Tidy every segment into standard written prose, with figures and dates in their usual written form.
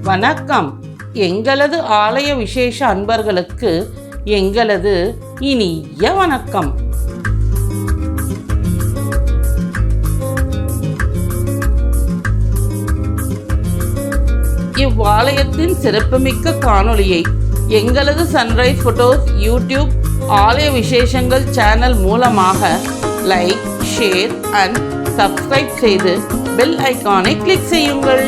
வணக்கம். எங்களது ஆலய விசேஷ அன்பர்களுக்கு எங்களது இனிய வணக்கம். இவ்வாலயத்தின் சிறப்புமிக்க காணொளியை எங்களது சன்ரைஸ் போட்டோஸ் யூடியூப் ஆலய விசேஷங்கள் சேனல் மூலமாக லைக், ஷேர் அண்ட் சப்ஸ்கிரைப் செய்து பெல் ஐகானை கிளிக் செய்யுங்கள்.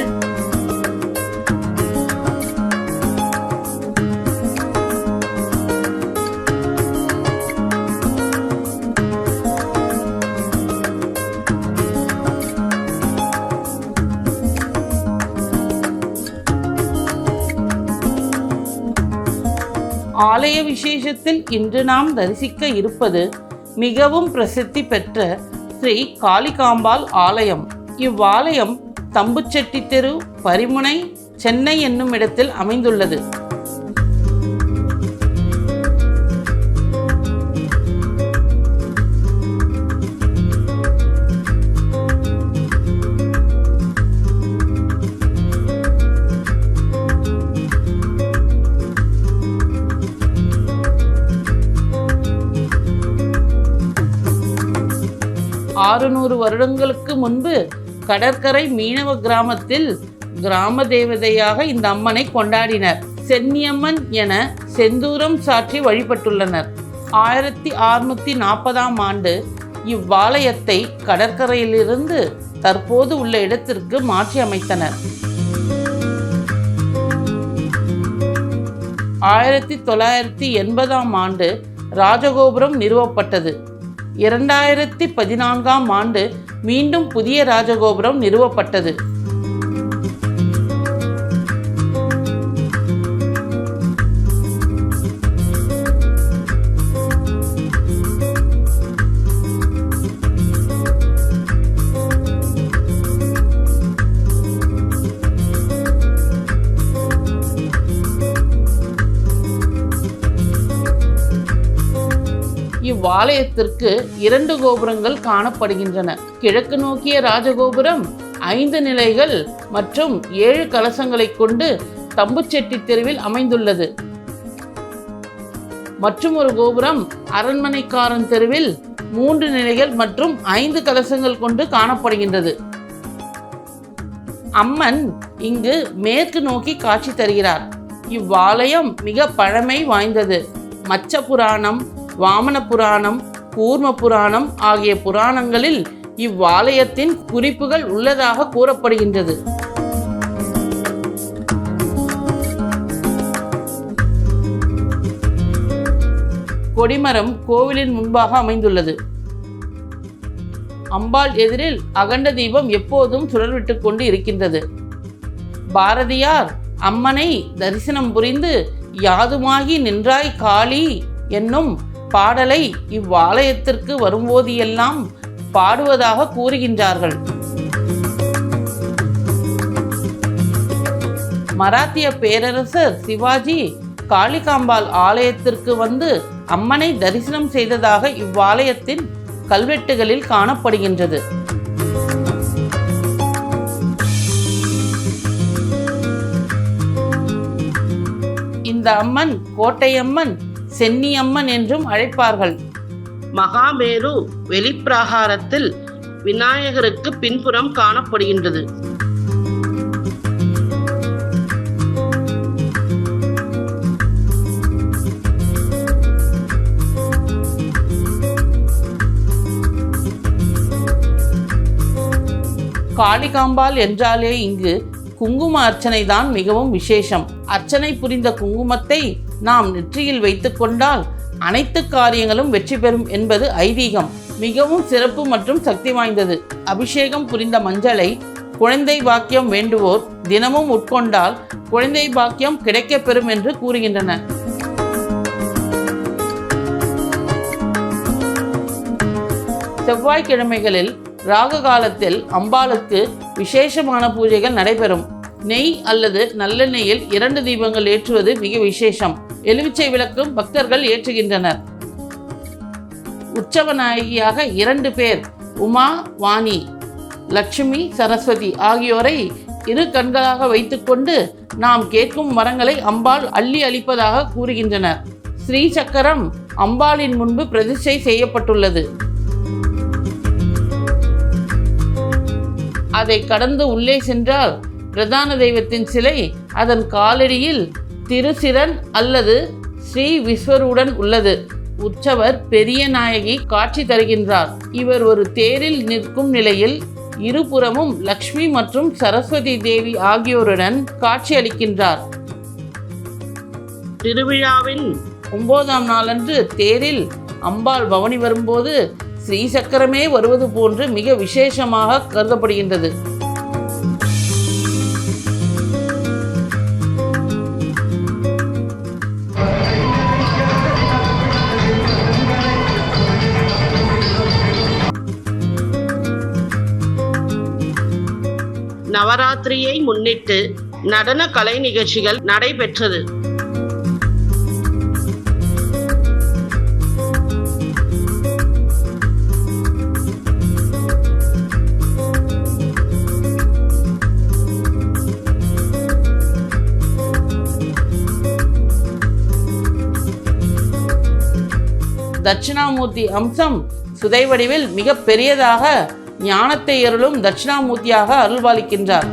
ஆலய விசேஷத்தில் இன்று நாம் தரிசிக்க இருப்பது மிகவும் பிரசித்தி பெற்ற ஸ்ரீ காளிகாம்பாள் ஆலயம். இவ்வாலயம் தம்புச்செட்டி தெரு, பரிமுனை, சென்னை என்னும் இடத்தில் அமைந்துள்ளது. ஆறுநூறு வருடங்களுக்கு முன்பு கடற்கரை மீனவ கிராமத்தில் கிராம தேவதையாக இந்த அம்மனை கொண்டாடினர். சென்னியம்மன் என செந்தூரம் சாற்றி வழிபட்டுள்ளனர். 1640ஆம் ஆண்டு இவ்வாலயத்தை கடற்கரையிலிருந்து தற்போது உள்ள இடத்திற்கு மாற்றி அமைத்தனர். 1980ஆம் ஆண்டு ராஜகோபுரம் நிறுவப்பட்டது. 2014ஆம் ஆண்டு மீண்டும் புதிய ராஜகோபுரம் நிறுவப்பட்டது. இவ்வாலயத்திற்கு 2 கோபுரங்கள் காணப்படுகின்றன. கிழக்கு நோக்கிய ராஜகோபுரம் 5 நிலைகள் மற்றும் 7 கலசங்களை கொண்டு தம்புச்செட்டி தெருவில் அமைந்துள்ளது. மற்றும் ஒரு கோபுரம் அரண்மனைக்காரன் தெருவில் 3 நிலைகள் மற்றும் 5 கலசங்கள் கொண்டு காணப்படுகின்றது. அம்மன் இங்கு மேற்கு நோக்கி காட்சி தருகிறார். இவ்வாலயம் மிக பழமை வாய்ந்தது. மச்ச புராணம், வாமன புராணம், கூர்ம புராணம் ஆகிய புராணங்களில் இவ்வாலயத்தின் குறிப்புகள் உள்ளதாக கூறப்படுகின்றது. கொடிமரம் கோவிலின் முன்பாக அமைந்துள்ளது. அம்பாள் எதிரில் அகண்ட தீபம் எப்போதும் சுடர்விட்டு கொண்டு இருக்கின்றது. பாரதியார் அம்மனை தரிசனம் புரிந்து யாதுமாகி நின்றாய் காளி என்னும் பாடலை இவ்வாலயத்திற்கு வரும்போது எல்லாம் பாடுவதாக கூறுகின்றார்கள். மராத்திய பேரரசர் சிவாஜி காளிகாம்பாள் ஆலயத்திற்கு வந்து அம்மனை தரிசனம் செய்ததாக இவ்வாலயத்தின் கல்வெட்டுகளில் காணப்படுகின்றது. இந்த அம்மன் கோட்டையம்மன், சென்னியம்மன் என்றும் அழைப்பார்கள். மகாமேரு வெளிப்பிரகாரத்தில் விநாயகருக்கு பின்புறம் காணப்படுகின்றது. காளிகாம்பாள் என்றாலே இங்கு குங்கும அர்ச்சனை தான் மிகவும் விசேஷம். அர்ச்சனை புரிந்த குங்குமத்தை நாம் நெற்றியில் வைத்து கொண்டால் அனைத்து காரியங்களும் வெற்றி பெறும் என்பது ஐதீகம். மிகவும் சிறப்பு மற்றும் சக்தி வாய்ந்தது. அபிஷேகம் புரிந்த மஞ்சளை குழந்தை பாக்கியம் வேண்டுவோர் தினமும் உட்கொண்டால் குழந்தை பாக்கியம் கிடைக்கப் பெறும் என்று கூறுகின்றனர். செவ்வாய்க்கிழமைகளில் ராகு காலத்தில் அம்பாளுக்கு விசேஷமான பூஜைகள் நடைபெறும். நெய் அல்லது நல்லெண்ணெயில் 2 தீபங்கள் ஏற்றுவது மிக விசேஷம். எலுமிச்சை விளக்கும் பக்தர்கள் ஏற்றுகின்றனர். உற்சவ நாயகியாக 2 பேர், உமா, வாணி, லட்சுமி, சரஸ்வதி ஆகியோரை இரு கண்களாக வைத்துக்கொண்டு நாம் கேட்கும் வரங்களை அம்பாள் அள்ளி அளிப்பதாக கூறுகின்றனர். ஸ்ரீ சக்கரம் அம்பாளின் முன்பு பிரதிஷ்டை செய்யப்பட்டுள்ளது. அதை கடந்து உள்ளே சென்றால் பிரதான தெய்வத்தின் சிலை அதன் காலடியில் திருசிரன் அல்லது ஸ்ரீ விஸ்வருடன் உள்ளது. உற்சவர் பெரிய நாயகி காட்சி தருகின்றார். இவர் ஒரு தேரில் நிற்கும் நிலையில் இருபுறமும் லக்ஷ்மி மற்றும் சரஸ்வதி தேவி ஆகியோருடன் காட்சி அளிக்கின்றார். திருவிழாவின் 9ஆம் நாளன்று தேரில் அம்பாள் பவனி வரும்போது ஸ்ரீ சக்கரமே வருவது போன்று மிக விசேஷமாக கருதப்படுகின்றது. நவராத்திரியை முன்னிட்டு நடன கலை நிகழ்ச்சிகள் நடைபெற்றது. தட்சிணாமூர்த்தி அம்சம் சுதை வடிவில் மிக பெரியதாக ஞானத்தை அருளும் தட்சிணாமூர்த்தியாக அருள்பாலிக்கின்றார்.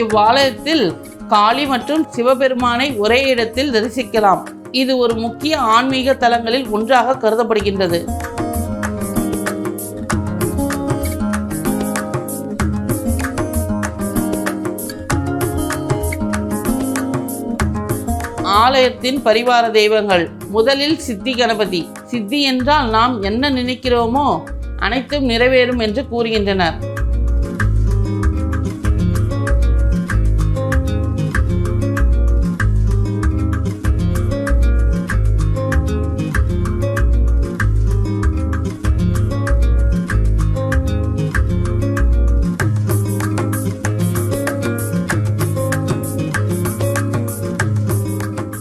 இவ்வாலயத்தில் காளி மற்றும் சிவபெருமானை ஒரே இடத்தில் தரிசிக்கலாம். இது ஒரு முக்கிய ஆன்மீக தலங்களில் ஒன்றாக கருதப்படுகின்றது. ஆலயத்தின் பரிவார தெய்வங்கள். முதலில் சித்தி கணபதி. சித்தி என்றால் நாம் என்ன நினைக்கிறோமோ அனைத்தும் நிறைவேறும் என்று கூறுகின்றனர்.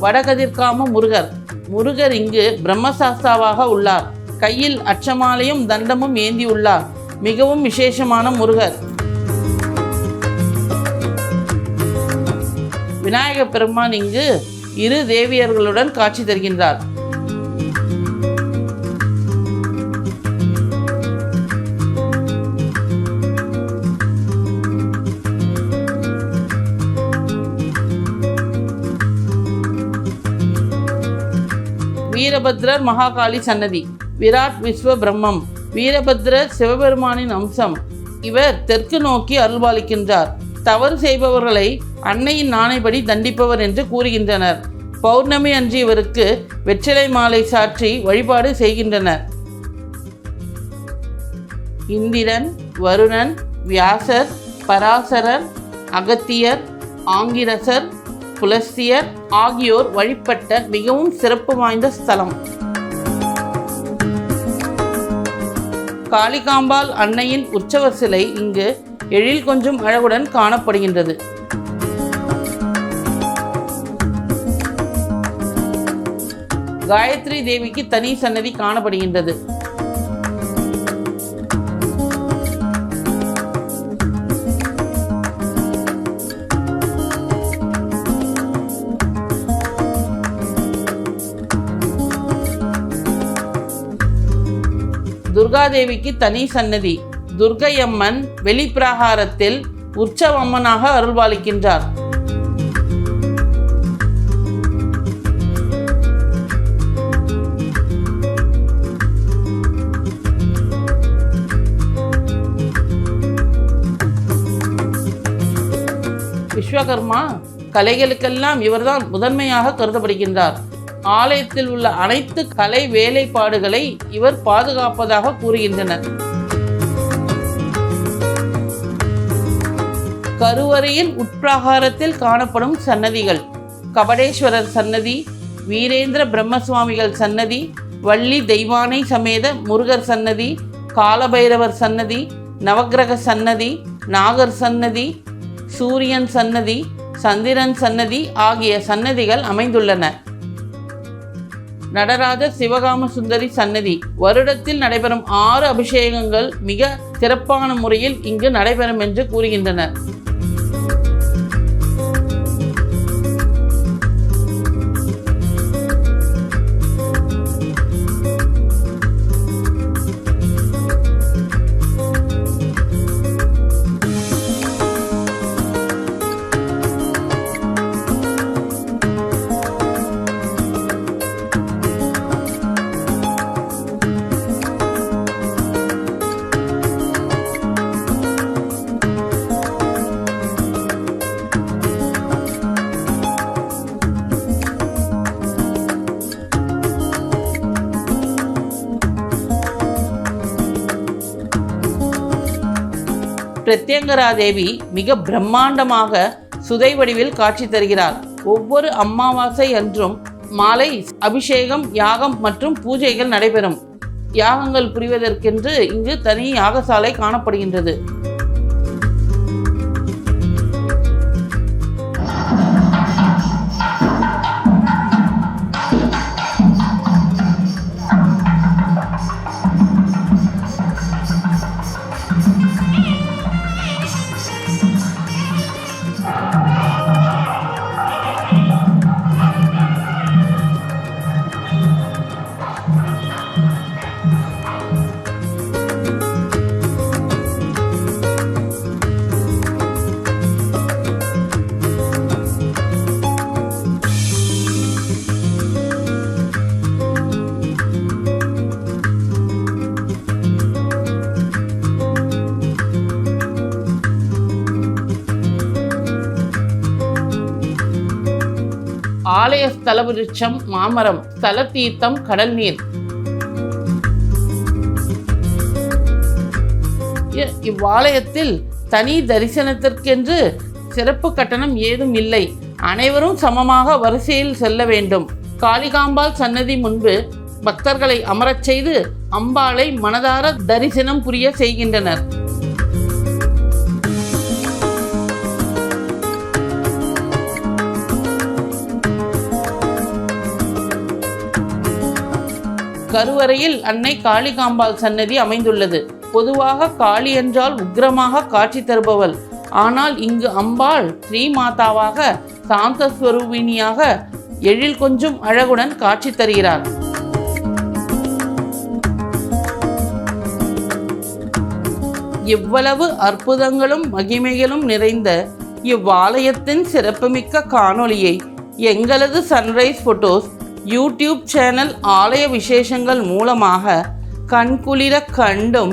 வடகதிர்காம முருகர். முருகர் இங்கு பிரம்மசாஸ்தாவாக உள்ளார். கையில் அச்சமாலையும் தண்டமும் ஏந்தி உள்ளார். மிகவும் விசேஷமான முருகர். விநாயக பெருமான் இங்கு இரு தேவியர்களுடன் காட்சி தருகின்றார். வீரபத்ரர் மகாகாளி சன்னதி. விராட் விஸ்வ பிரம்மம். வீரபத்ரர் சிவபெருமானின் அம்சம். இவர் தெற்கு நோக்கி அருள்பாலிக்கின்றார். தவறு செய்பவர்களை அன்னையின் ஆணைப்படி தண்டிப்பவர் என்று கூறுகின்றனர். பௌர்ணமி அன்று இவருக்கு வெற்றிலை மாலை சாற்றி வழிபாடு செய்கின்றனர். இந்திரன், வருணன், வியாசர், பராசரர், அகத்தியர், ஆங்கிரசர், புலஸ்தியர் ஆகியோர் வழிபட்ட மிகவும் சிறப்பு வாய்ந்த ஸ்தலம். காளிகாம்பாள் அன்னையின் உற்சவர் சிலை இங்கு எழில் கொஞ்சம் அழகுடன் காணப்படுகின்றது. காயத்ரி தேவிக்கு தனி சன்னதி காணப்படுகின்றது. துர்காதேவிக்கு தனி சன்னதி. துர்க்கையம்மன் வெளிப்பிரகாரத்தில் உற்சவம்மனாக அருள்பாலிக்கின்றார். விஸ்வகர்மா கலைகளுக்கெல்லாம் இவர்தான் முதன்மையாக கருதப்படுகின்றார். ஆலயத்தில் உள்ள அனைத்து கலை வேலைப்பாடுகளை இவர் பாதுகாப்பதாக கூறுகின்றனர். கருவறையின் உட்பிரகாரத்தில் காணப்படும் சன்னதிகள்: கபடேஸ்வரர் சன்னதி, வீரேந்திர பிரம்மசுவாமிகள் சன்னதி, வள்ளி தெய்வானை சமேத முருகர் சன்னதி, காலபைரவர் சன்னதி, நவக்கிரக சன்னதி, நாகர் சன்னதி, சூரியன் சன்னதி, சந்திரன் சன்னதி ஆகிய சன்னதிகள் அமைந்துள்ளன. நடராஜர் சிவகாம சுந்தரி சன்னதி. வருடத்தில் நடைபெறும் 6 அபிஷேகங்கள் மிக சிறப்பான முறையில் இங்கு நடைபெறும் என்று கூறுகின்றனர். பிரத்யங்கரா தேவி மிக பிரம்மாண்டமாக சுதை வடிவில் காட்சி தருகிறார். ஒவ்வொரு அமாவாசை அன்றும் மாலை அபிஷேகம், யாகம் மற்றும் பூஜைகள் நடைபெறும். யாகங்கள் புரிவதற்கென்று இங்கு தனி யாகசாலை காணப்படுகின்றது. ஆலய ஸ்தல விருட்சம் மாமரம், ஸ்தல தீர்த்தம் கடல் நீர். இவ்வாலயத்தில் தனி தரிசனத்திற்கென்று சிறப்பு கட்டணம் ஏதும் இல்லை. அனைவரும் சமமாக வரிசையில் செல்ல வேண்டும். காளிகாம்பாள் சன்னதி முன்பு பக்தர்களை அமரச் செய்து அம்பாளை மனதார தரிசனம் புரிய செய்கின்றனர். கருவறையில் அன்னை காளிகாம்பாள் சன்னதி அமைந்துள்ளது. பொதுவாக காளி என்றால் உக்கிரமாக காட்சி தருபவள். ஆனால் இங்கு அம்பாள் ஸ்ரீமாதாவாக சாந்த ஸ்வரூபிணியாக எழில் கொஞ்சும் அழகுடன் காட்சி தருகிறார். இவ்வளவு அற்புதங்களும் மகிமைகளும் நிறைந்த இவ்வாலயத்தின் சிறப்புமிக்க காணொளியை எங்களது சன்ரைஸ் போட்டோஸ் யூடியூப் சேனல் ஆலய விசேஷங்கள் மூலமாக கண்குளிர கண்டும்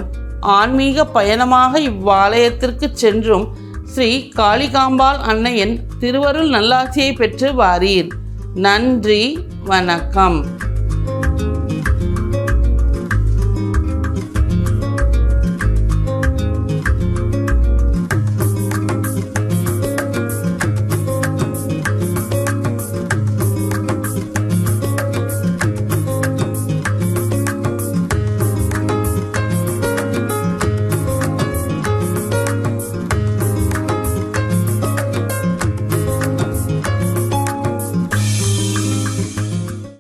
ஆன்மீக பயணமாக இவ்வாலயத்திற்கு சென்றும் ஸ்ரீ காளிகாம்பாள் அன்னையின் திருவருள் நல்லாசியை பெற்று வாரீர். நன்றி, வணக்கம்.